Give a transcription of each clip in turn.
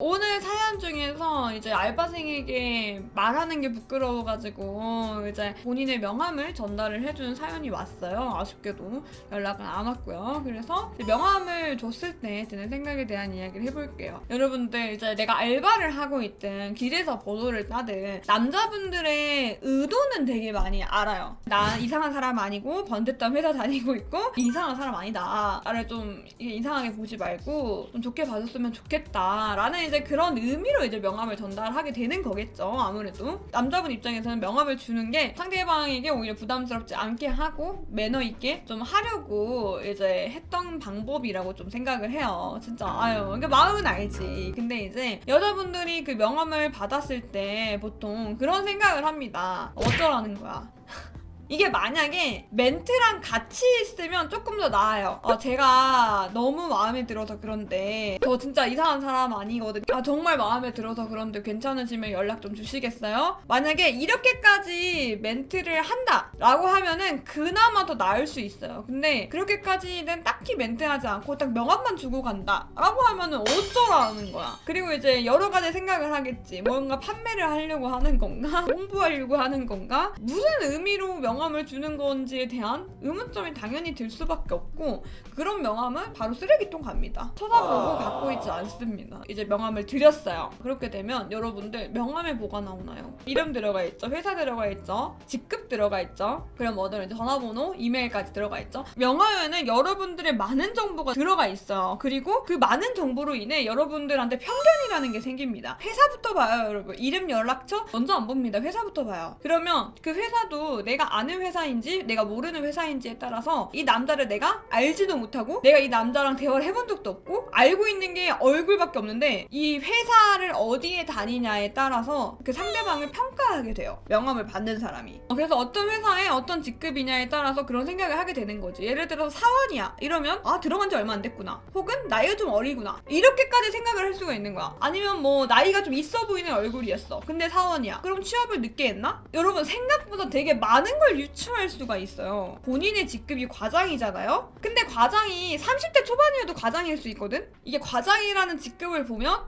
오늘 사연 중에서 이제 알바생에게 말하는 게 부끄러워가지고 이제 본인의 명함을 전달을 해주는 사연이 왔어요. 아쉽게도 연락은 안 왔고요. 그래서 명함을 줬을 때 드는 생각에 대한 이야기를 해볼게요. 여러분들 이제 내가 알바를 하고 있든 길에서 번호를 따든 남자분들의 의도는 되게 많이 알아요. 나 이상한 사람 아니고 번듯한 회사 다니고 있고 이상한 사람 아니다. 나를 좀 이상하게 보지 말고 좀 좋게 봐줬으면 좋겠다 라는 이제 그런 의미로 이제 명함을 전달하게 되는 거겠죠. 아무래도 남자분 입장에서는 명함을 주는 게 상대방에게 오히려 부담스럽지 않게 하고 매너 있게 좀 하려고 이제 했던 방법이라고 좀 생각을 해요. 진짜 그러니까 마음은 알지. 근데 이제 여자분들이 그 명함을 받았을 때 보통 그런 생각을 합니다. 어쩌라는 거야. 이게 만약에 멘트랑 같이 있으면 조금 더 나아요. 제가 너무 마음에 들어서 그런데 저 진짜 이상한 사람 아니거든요. 정말 마음에 들어서 그런데 괜찮으시면 연락 좀 주시겠어요? 만약에 이렇게까지 멘트를 한다 라고 하면은 그나마 더 나을 수 있어요. 근데 그렇게까지는 딱히 멘트하지 않고 딱 명함만 주고 간다 라고 하면은 어쩌라는 거야. 그리고 이제 여러 가지 생각을 하겠지. 뭔가 판매를 하려고 하는 건가? 홍보하려고 하는 건가? 무슨 의미로 명함을 주는 건지에 대한 의문점이 당연히 들 수밖에 없고, 그런 명함은 바로 쓰레기통 갑니다. 쳐다보고 갖고 있지 않습니다. 이제 명함을 드렸어요. 그렇게 되면 여러분들 명함에 뭐가 나오나요? 이름 들어가 있죠, 회사 들어가 있죠, 직급 들어가 있죠, 그럼 뭐든 이제 전화번호, 이메일까지 들어가 있죠. 명함에는 여러분들의 많은 정보가 들어가 있어요. 그리고 그 많은 정보로 인해 여러분들한테 편견이라는 게 생깁니다. 회사부터 봐요, 여러분. 이름, 연락처 먼저 안 봅니다. 회사부터 봐요. 그러면 그 회사도 내가 아는 회사인지 내가 모르는 회사인지에 따라서 이 남자를 내가 알지도 못하고 내가 이 남자랑 대화를 해본 적도 없고 알고 있는 게 얼굴밖에 없는데 이 회사를 어디에 다니냐에 따라서 그 상대방을 평가하게 돼요. 명함을 받는 사람이. 그래서 어떤 회사에 어떤 직급이냐에 따라서 그런 생각을 하게 되는 거지. 예를 들어서 사원이야 이러면 들어간 지 얼마 안 됐구나, 혹은 나이가 좀 어리구나, 이렇게까지 생각을 할 수가 있는 거야. 아니면 뭐 나이가 좀 있어 보이는 얼굴이었어, 근데 사원이야. 그럼 취업을 늦게 했나? 여러분, 생각보다 되게 많은 걸 유추할 수가 있어요. 본인의 직급이 과장이잖아요? 근데 과장이 30대 초반이어도 과장일 수 있거든? 이게 과장이라는 직급을 보면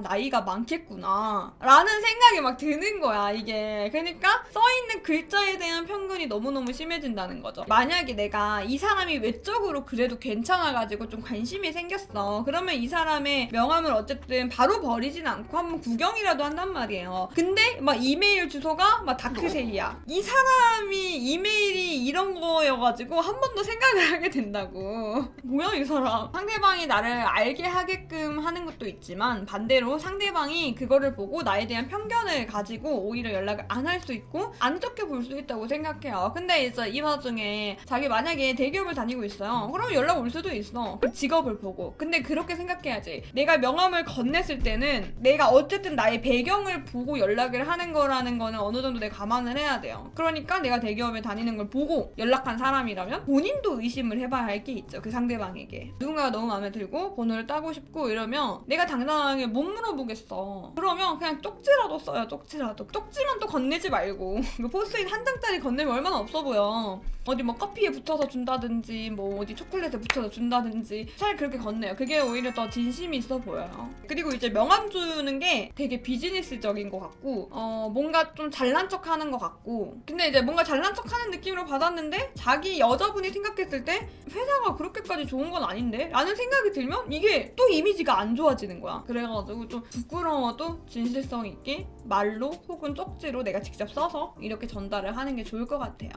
나이가 많겠구나 라는 생각이 막 드는 거야, 이게. 그러니까 써있는 글자에 대한 편견이 너무너무 심해진다는 거죠. 만약에 내가 이 사람이 외적으로 그래도 괜찮아가지고 좀 관심이 생겼어, 그러면 이 사람의 명함을 어쨌든 바로 버리진 않고 한번 구경이라도 한단 말이에요. 근데 막 이메일 주소가 막 다크색이야. 이 사람이 이메일이 이런 거여가지고 한 번 더 생각을 하게 된다고. 뭐야 이 사람. 상대방이 나를 알게 하게끔 하는 것도 있지만 반대로 상대방이 그거를 보고 나에 대한 편견을 가지고 오히려 연락을 안 할 수 있고 안 좋게 볼 수 있다고 생각해요. 근데 이제 이 와중에 자기 만약에 대기업을 다니고 있어요. 그러면 연락 올 수도 있어, 그 직업을 보고. 근데 그렇게 생각해야지. 내가 명함을 건넸을 때는 내가 어쨌든 나의 배경을 보고 연락을 하는 거라는 거는 어느 정도 내가 감안을 해야 돼요. 그러니까 내가 대기업에 다니는 걸 보고 연락한 사람이라면 본인도 의심을 해봐야 할 게 있죠. 그 상대방에게 누군가가 너무 마음에 들고 번호를 따고 싶고 이러면 내가 당당하게 못 물어보겠어. 그러면 그냥 쪽지라도 써요. 쪽지라도. 쪽지만 또 건네지 말고 포스트잇 한 장짜리 건네면 얼마나 없어 보여. 어디 뭐 커피에 붙여서 준다든지 뭐 어디 초콜릿에 붙여서 준다든지 차라리 그렇게 건네요. 그게 오히려 더 진심이 있어 보여요. 그리고 이제 명함 주는 게 되게 비즈니스적인 것 같고 뭔가 좀 잘난 척 하는 것 같고, 근데 이제 뭔가 잘난 척 하는 느낌으로 받았는데 자기 여자분이 생각했을 때 회사가 그렇게까지 좋은 건 아닌데? 라는 생각이 들면 이게 또 이미지가 안 좋아지는 거야. 그래가지고 좀 부끄러워도 진실성 있게 말로 혹은 쪽지로 내가 직접 써서 이렇게 전달을 하는 게 좋을 것 같아요.